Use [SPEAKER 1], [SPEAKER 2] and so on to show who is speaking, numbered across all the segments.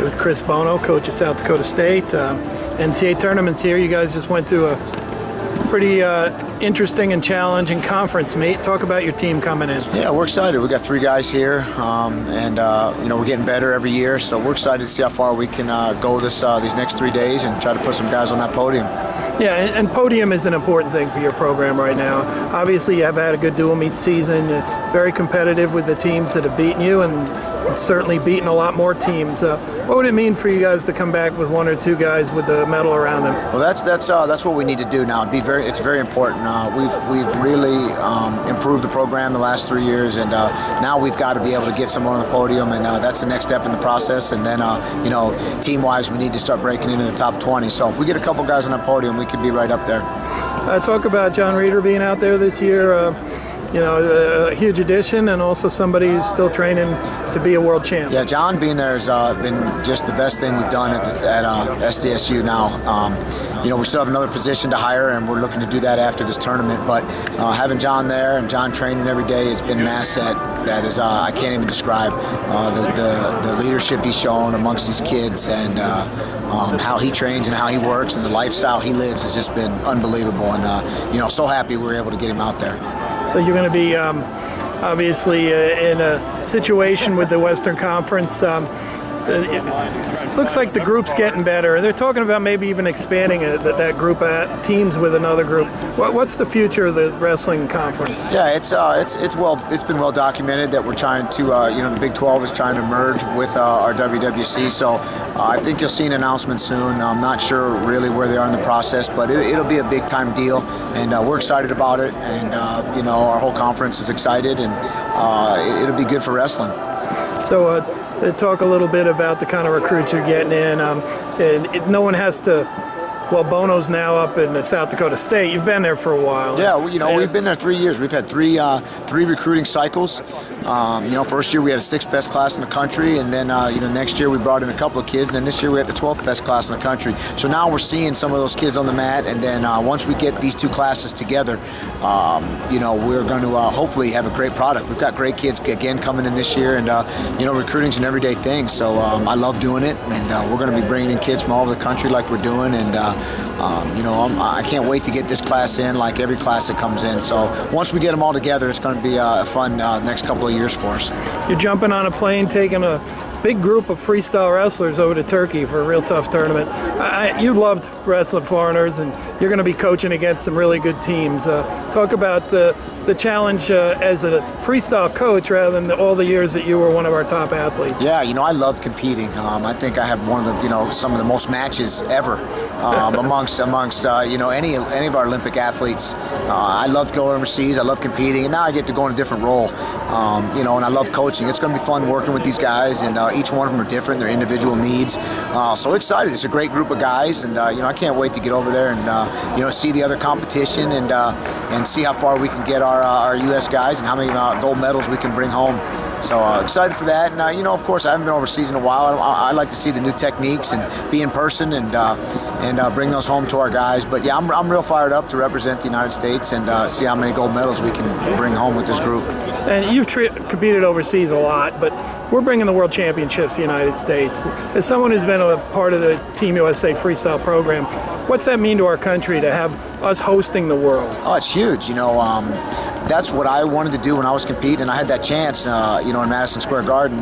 [SPEAKER 1] with Chris Bono, coach of South Dakota State. NCAA tournaments here. You guys just went through a pretty interesting and challenging conference meet. Talk about your team coming in.
[SPEAKER 2] Yeah, we're excited. We got 3 guys here, and you know, we're getting better every year. So we're excited to see how far we can go these next 3 days and try to put some guys on that podium.
[SPEAKER 1] Yeah, and podium is an important thing for your program right now. Obviously, you have had a good dual meet season, very competitive with the teams that have beaten you, and certainly beaten a lot more teams. What would it mean for you guys to come back with 1 or 2 guys with the medal around them?
[SPEAKER 2] Well, that's what we need to do now. It's very important. We've really improved the program the last 3 years, and now we've got to be able to get someone on the podium, and that's the next step in the process. And then you know, team-wise, we need to start breaking into the top 20. So if we get a couple guys on the podium, we could be right up there.
[SPEAKER 1] Talk about John Reeder being out there this year. You know, a huge addition, and also somebody who's still training to be a world champ.
[SPEAKER 2] Yeah, John being there has been just the best thing we've done at SDSU now. You know, we still have another position to hire, and we're looking to do that after this tournament. But having John there and John training every day has been an asset that is I can't even describe. The leadership he's shown amongst these kids, and how he trains and how he works and the lifestyle he lives has just been unbelievable. And you know, so happy we were able to get him out there.
[SPEAKER 1] So you're going to be obviously in a situation with the Western Conference. It looks like the group's getting better. They're talking about maybe even expanding that group teams with another group. What's the future of the wrestling conference?
[SPEAKER 2] Yeah, it's been well documented that we're trying to you know, the Big 12 is trying to merge with our WWC. So I think you'll see an announcement soon. I'm not sure really where they are in the process, but it'll be a big time deal, and we're excited about it. And you know, our whole conference is excited, and it'll be good for wrestling.
[SPEAKER 1] So talk a little bit about the kind of recruits you're getting in. And no one has to. Well, Bono's now up in South Dakota State. You've been there for a while.
[SPEAKER 2] Yeah, well, you know, we've been there 3 years. We've had three recruiting cycles. You know, first year we had a 6th best class in the country, and then you know, next year we brought in a couple of kids, and then this year we had the 12th best class in the country. So now we're seeing some of those kids on the mat, and then once we get these 2 classes together, you know, we're going to hopefully have a great product. We've got great kids again coming in this year, and you know, recruiting's an everyday thing. So I love doing it, and we're going to be bringing in kids from all over the country like we're doing, and you know, I can't wait to get this class in like every class that comes in. So once we get them all together, it's going to be a fun next couple of years for us.
[SPEAKER 1] You're jumping on a plane, taking a big group of freestyle wrestlers over to Turkey for a real tough tournament. You loved wrestling foreigners, and you're going to be coaching against some really good teams. Talk about the challenge as a freestyle coach rather than all the years that you were one of our top athletes.
[SPEAKER 2] Yeah, you know, I loved competing. I think I have one of the, you know, some of the most matches ever amongst you know, any of our Olympic athletes. I loved going overseas. I love competing, and now I get to go in a different role. You know, and I love coaching. It's going to be fun working with these guys, and each one of them are different, their individual needs. So excited. It's a great group of guys, and you know, I can't wait to get over there and you know, see the other competition, and see how far we can get our U.S. guys and how many gold medals we can bring home. So excited for that. And you know, of course, I haven't been overseas in a while. I like to see the new techniques and be in person and bring those home to our guys. But yeah, I'm real fired up to represent the United States and see how many gold medals we can bring home with this group.
[SPEAKER 1] And you've competed overseas a lot, but we're bringing the World Championships to the United States. As someone who's been a part of the Team USA freestyle program, what's that mean to our country to have us hosting the World?
[SPEAKER 2] Oh, it's huge. You know, that's what I wanted to do when I was competing, and I had that chance, you know, in Madison Square Garden,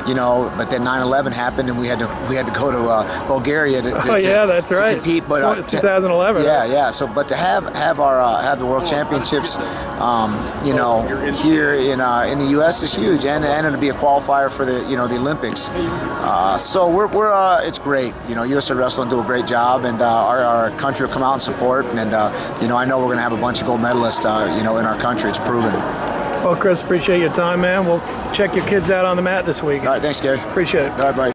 [SPEAKER 2] you know, but then 9/11 happened, and we had to go to Bulgaria to compete. But
[SPEAKER 1] 2011.
[SPEAKER 2] Yeah, yeah. So, but to have the World Championships, you know, here in the U.S. is huge, and it'll be a qualifier for the, you know, the Olympics. So it's great. You know, USA Wrestling do a great job, and our country will come out and support, and you know, I know we're going to have a bunch of gold medalists, you know, in our country. It's proven.
[SPEAKER 1] Well, Chris, appreciate your time, man. We'll check your kids out on the mat this week.
[SPEAKER 2] All right, thanks, Gary.
[SPEAKER 1] Appreciate it.
[SPEAKER 2] All right, bye.